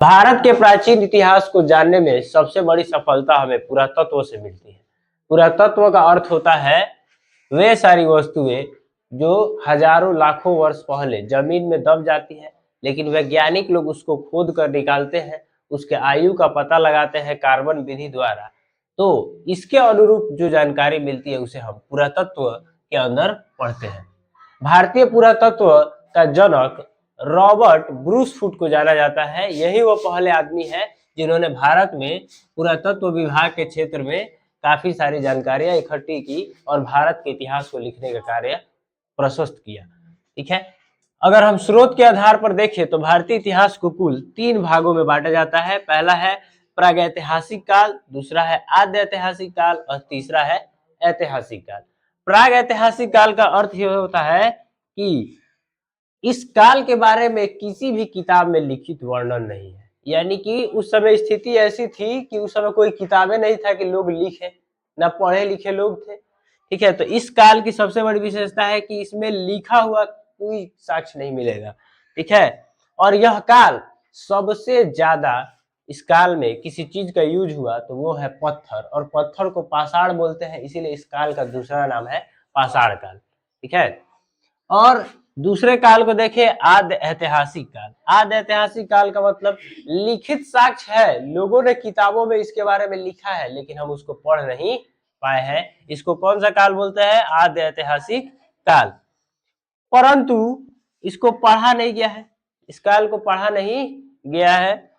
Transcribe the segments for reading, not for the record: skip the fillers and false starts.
भारत के प्राचीन इतिहास को जानने में सबसे बड़ी सफलता हमें पुरातत्व से मिलती है। पुरातत्व का अर्थ होता है वे सारी वस्तुएं जो हजारों लाखों वर्ष पहले जमीन में दब जाती है, लेकिन वैज्ञानिक लोग उसको खोद कर निकालते हैं, उसके आयु का पता लगाते हैं कार्बन विधि द्वारा। तो इसके अनुरूप जो जानकारी मिलती है उसे हम पुरातत्व के अंदर पढ़ते हैं। भारतीय पुरातत्व का जनक रॉबर्ट ब्रूस फुट को जाना जाता है। यही वो पहले आदमी है जिन्होंने भारत में पुरातत्व विभाग के क्षेत्र में काफी सारी जानकारियां इकट्ठी की और भारत के इतिहास को लिखने का कार्य प्रशस्त किया। ठीक है, अगर हम स्रोत के आधार पर देखें तो भारतीय इतिहास को कुल 3 भागों में बांटा जाता है। पहला है प्रागैतिहासिक काल, दूसरा है आद्य ऐतिहासिक काल और तीसरा है ऐतिहासिक काल। प्राग ऐतिहासिक काल का अर्थ यह होता है कि इस काल के बारे में किसी भी किताब में लिखित वर्णन नहीं है, यानी कि उस समय स्थिति ऐसी थी कि उस समय कोई किताबें नहीं था कि लोग लिखे, ना पढ़े लिखे लोग थे। ठीक है, तो इस काल की सबसे बड़ी विशेषता है कि इसमें लिखा हुआ कोई साक्ष्य नहीं मिलेगा। ठीक है, और यह काल सबसे ज्यादा इस काल में किसी चीज का यूज हुआ तो वो है पत्थर, और पत्थर को पाषाण बोलते हैं, इसीलिए इस काल का दूसरा नाम है पाषाण काल। ठीक है, और दूसरे काल को देखें आद्य ऐतिहासिक काल। आद्य ऐतिहासिक काल का मतलब लिखित साक्ष्य है, लोगों ने किताबों में इसके बारे में लिखा है लेकिन हम उसको पढ़ नहीं पाए हैं। इसको कौन सा काल बोलते हैं? आद्य ऐतिहासिक काल। परंतु इसको पढ़ा नहीं गया है, इस काल को पढ़ा नहीं गया है।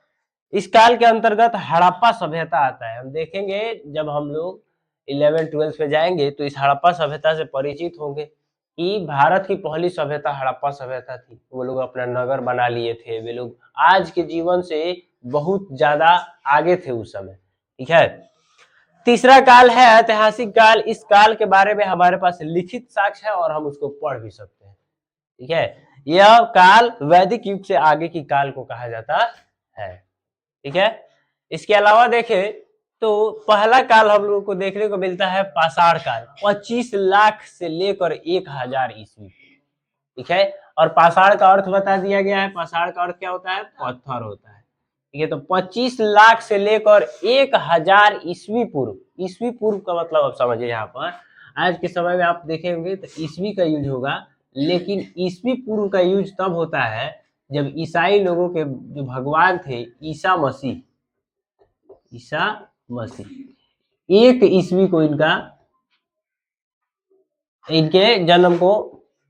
इस काल के अंतर्गत हड़प्पा सभ्यता आता है। हम देखेंगे जब हम लोग 11th-12th में जाएंगे तो इस हड़प्पा सभ्यता से परिचित होंगे कि भारत की पहली सभ्यता हड़प्पा सभ्यता थी। वो लोग अपना नगर बना लिए थे, वे लोग आज के जीवन से बहुत ज्यादा आगे थे उस समय। ठीक है, तीसरा काल है ऐतिहासिक काल। इस काल के बारे में हमारे पास लिखित साक्ष्य है और हम उसको पढ़ भी सकते हैं। ठीक है, यह काल वैदिक युग से आगे की काल को कहा जाता है। ठीक है, इसके अलावा देखें तो पहला काल हम लोगों को देखने को मिलता है पाषाण काल, 25 लाख से लेकर 1000 ईस्वी। ठीक है, और पाषाण का अर्थ बता दिया गया है। पाषाण का अर्थ क्या होता है? पत्थर होता है। ठीक है, तो 25 लाख से लेकर 1000 ईस्वी पूर्व। ईस्वी पूर्व का मतलब आप समझिए, यहाँ पर आज के समय में आप देखेंगे तो ईस्वी का यूज होगा, लेकिन ईस्वी पूर्व का यूज तब होता है जब ईसाई लोगों के जो भगवान थे ईसा मसीह 1 ईस्वी को इनके जन्म को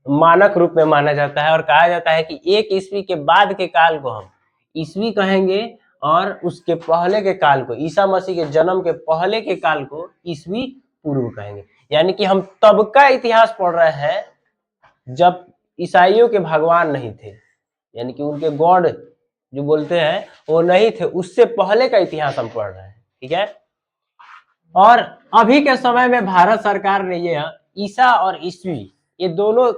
मानक रूप में माना जाता है, और कहा जाता है कि 1 ईस्वी के बाद के काल को हम ईस्वी कहेंगे और उसके पहले के काल को, ईसा मसीह के जन्म के पहले के काल को ईस्वी पूर्व कहेंगे। यानी कि हम तब का इतिहास पढ़ रहे हैं जब ईसाइयों के भगवान नहीं थे, यानी कि उनके गॉड जो बोलते हैं वो नहीं थे, उससे पहले का इतिहास हम पढ़ रहे हैं। ठीक है, और अभी के समय में भारत सरकार ने ये ईसा और ईस्वी ये दोनों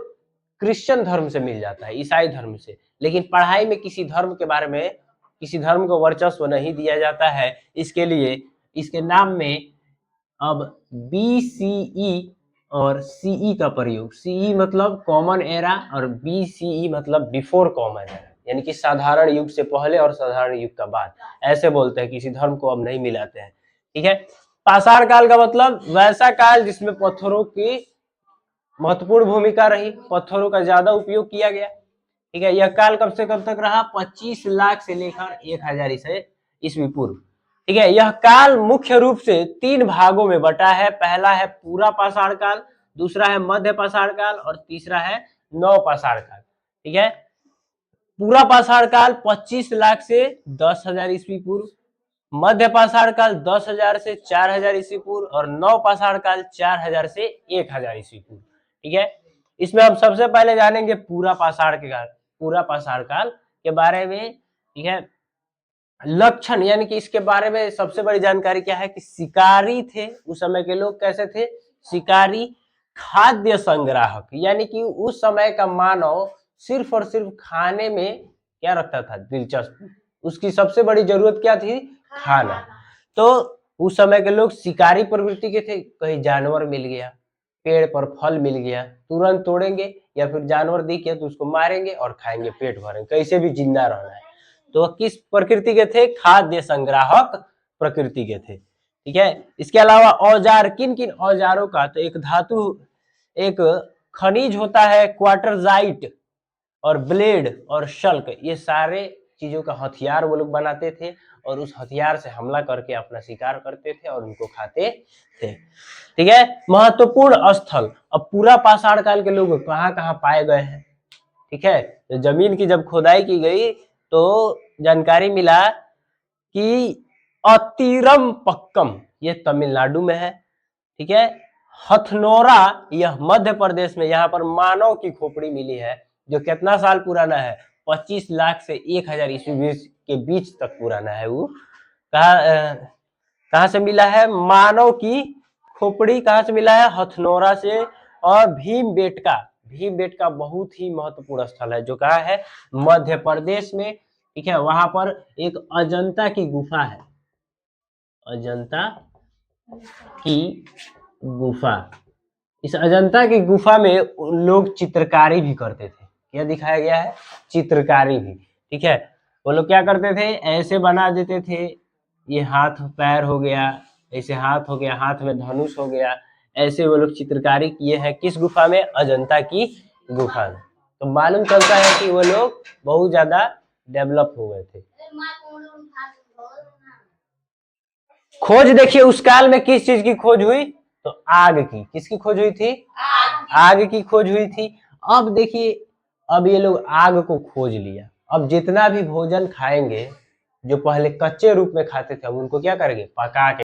क्रिश्चियन धर्म से मिल जाता है, ईसाई धर्म से, लेकिन पढ़ाई में किसी धर्म के बारे में, किसी धर्म को वर्चस्व नहीं दिया जाता है। इसके लिए इसके नाम में अब BCE और CE का प्रयोग, CE मतलब कॉमन एरा और BCE मतलब बिफोर कॉमन एरा, यानी कि साधारण युग से पहले और साधारण युग का बाद, ऐसे बोलते हैं। किसी धर्म को अब नहीं मिलाते हैं। ठीक है, पाषाण काल का मतलब वैसा काल जिसमें पत्थरों की महत्वपूर्ण भूमिका रही, पत्थरों का ज्यादा उपयोग किया गया। ठीक है, यह काल कब से कब तक रहा? 25 लाख से लेकर 1000 ईस्वी पूर्व। ठीक है, यह काल मुख्य रूप से 3 भागों में बटा है। पहला है पूरा पाषाण काल, दूसरा है मध्य पाषाण काल और तीसरा है नव पाषाण काल। ठीक है, पूरा पाषाण काल 25 लाख से 10,000 ईस्वी पूर्व, मध्य पाषाण काल 10,000 से 4,000 ईस्वी पूर्व और नव पाषाण काल 4,000 से 1,000 ईस्वी पूर्व। ठीक है, इसमें हम सबसे पहले जानेंगे पूरा पाषाण काल के बारे में। ठीक है, लक्षण यानी कि इसके बारे में सबसे बड़ी जानकारी क्या है कि शिकारी थे उस समय के लोग। कैसे थे? शिकारी, खाद्य संग्राहक, यानी कि उस समय का मानव सिर्फ और सिर्फ खाने में क्या रखता था? दिलचस्पी। उसकी सबसे बड़ी जरूरत क्या थी? खाना। तो उस समय के लोग शिकारी प्रवृत्ति के थे। कहीं जानवर मिल गया, पेड़ पर फल मिल गया, तुरंत तोड़ेंगे, या फिर जानवर दिख गया तो उसको मारेंगे और खाएंगे, पेट भरेंगे, कैसे भी जिंदा रहना है। तो वह किस प्रकृति के थे? खाद्य संग्राहक प्रकृति के थे। ठीक है, इसके अलावा औजार, किन किन औजारों का? तो एक धातु, एक खनिज होता है क्वार्टरजाइट, और ब्लेड और शल्क, ये सारे चीजों का हथियार वो लोग बनाते थे और उस हथियार से हमला करके अपना शिकार करते थे और उनको खाते थे। ठीक है, महत्वपूर्ण स्थल, अब पूरा पाषाण काल के लोग कहाँ कहाँ पाए गए हैं? ठीक है, तो जमीन की जब खुदाई की गई तो जानकारी मिला कि अतिरम पक्कम, ये तमिलनाडु में है। ठीक है, हथनोरा, यह मध्य प्रदेश में, यहाँ पर मानव की खोपड़ी मिली है जो कितना साल पुराना है? 25 लाख से 1000 ईस्वी के बीच तक पुराना है। वो कहाँ से मिला है? मानव की खोपड़ी कहाँ से मिला है? हथनोरा से। और भीमबेटका, भीमबेटका बहुत ही महत्वपूर्ण स्थल है जो कहाँ है? मध्य प्रदेश में। ठीक है, वहां पर एक अजंता की गुफा है, अजंता की गुफा। इस अजंता की गुफा में लोग चित्रकारी भी करते थे। क्या दिखाया गया है? चित्रकारी भी। ठीक है, वो लोग क्या करते थे? ऐसे बना देते थे, ये हाथ पैर हो गया, ऐसे हाथ हो गया, हाथ में धनुष हो गया, ऐसे वो लोग चित्रकारी किए हैं। किस गुफा में? अजंता की गुफा में। तो मालूम चलता है कि वो लोग बहुत ज्यादा डेवलप हो गए थे। खोज देखिए उस काल में किस चीज की खोज हुई? तो आग की। किसकी खोज हुई थी? आग की खोज हुई थी। अब देखिए, अब ये लोग आग को खोज लिया, अब जितना भी भोजन खाएंगे जो पहले कच्चे रूप में खाते थे, अब उनको क्या करेंगे? पका के